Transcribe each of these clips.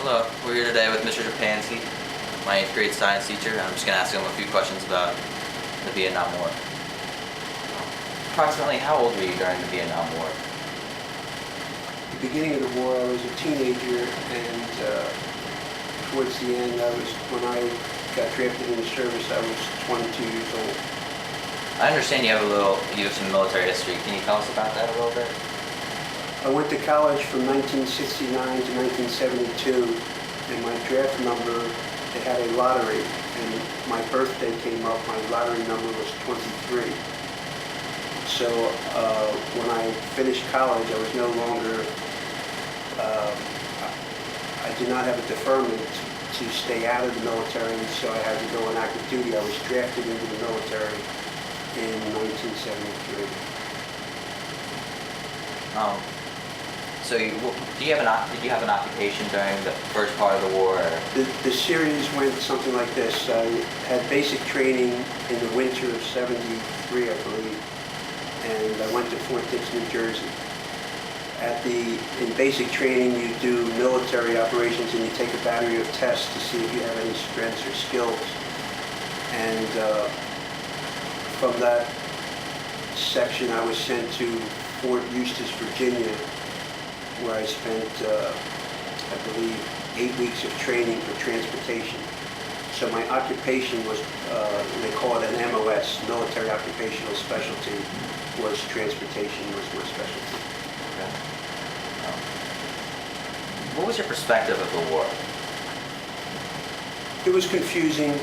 Hello, we're here today with Mr. Shepanski, my 8th grade science teacher, and I'm just going to ask him a few questions about the Vietnam War. Approximately how old were you during the Vietnam War? At the beginning of the war, I was a teenager, and towards the end, when I got drafted into service, I was 22 years old. I understand you have some military history. Can you tell us about that a little bit? I went to college from 1969 to 1972, and my draft number, they had a lottery, and my birthday came up, my lottery number was 23. So when I finished college, I was no longer, I did not have a deferment to stay out of the military, so I had to go on active duty. I was drafted into the military in 1973. So did you have an occupation during the first part of the war? Or? The series went something like this. I had basic training in the winter of '73, I believe, and I went to Fort Dix, New Jersey. In basic training, you do military operations and you take a battery of tests to see if you have any strengths or skills. And from that section, I was sent to Fort Eustis, Virginia, where I spent, I believe, 8 weeks of training for transportation. So my occupation was, they call it an MOS, Military Occupational Specialty, was transportation was my specialty. Okay. What was your perspective of the war? It was confusing.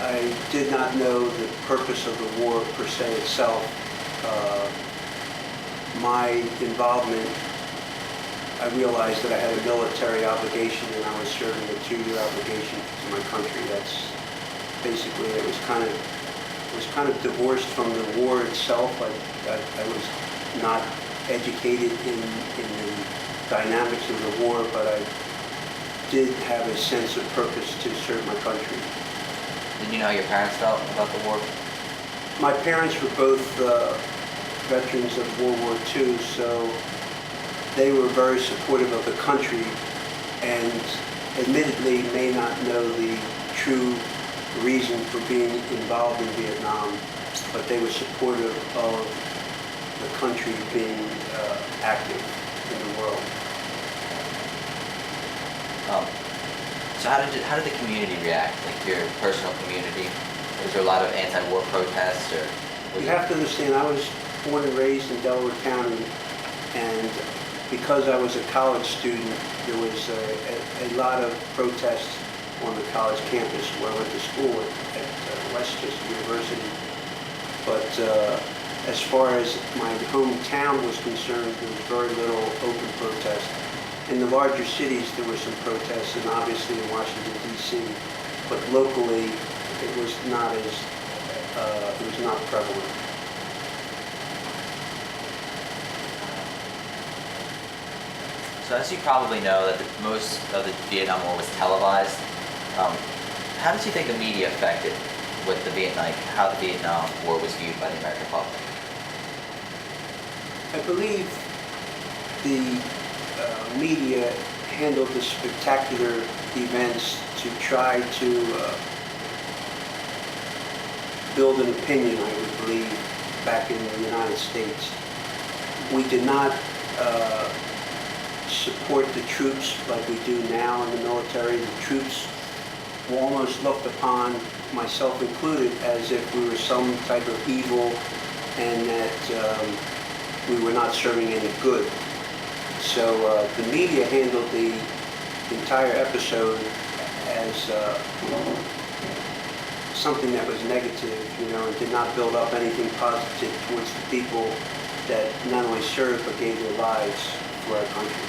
I did not know the purpose of the war per se itself. My involvement, I realized that I had a military obligation and I was serving a 2-year obligation to my country. That's basically, it was kind of divorced from the war itself. I was not educated in the dynamics of the war, but I did have a sense of purpose to serve my country. Did you know how your parents felt about the war? My parents were both veterans of World War II, so they were very supportive of the country and admittedly may not know the true reason for being involved in Vietnam, but they were supportive of the country being active in the world. So how did the community react, like your personal community? Was there a lot of anti-war protests? You have to understand, I was born and raised in Delaware County, and because I was a college student, there was a lot of protests on the college campus where I went to school at Westchester University. But as far as my hometown was concerned, there was very little open protest. In the larger cities, there were some protests, and obviously in Washington, D.C., but locally, it was not prevalent. So as you probably know, that most of the Vietnam War was televised. How did you think the media affected with how the Vietnam War was viewed by the American public? I believe the media handled the spectacular events to try to build an opinion, I would believe, back in the United States. We did not support the troops like we do now in the military. The troops were almost looked upon, myself included, as if we were some type of evil and that we were not serving any good. So the media handled the entire episode as something that was negative, and did not build up anything positive towards the people that not only served but gave their lives for our country.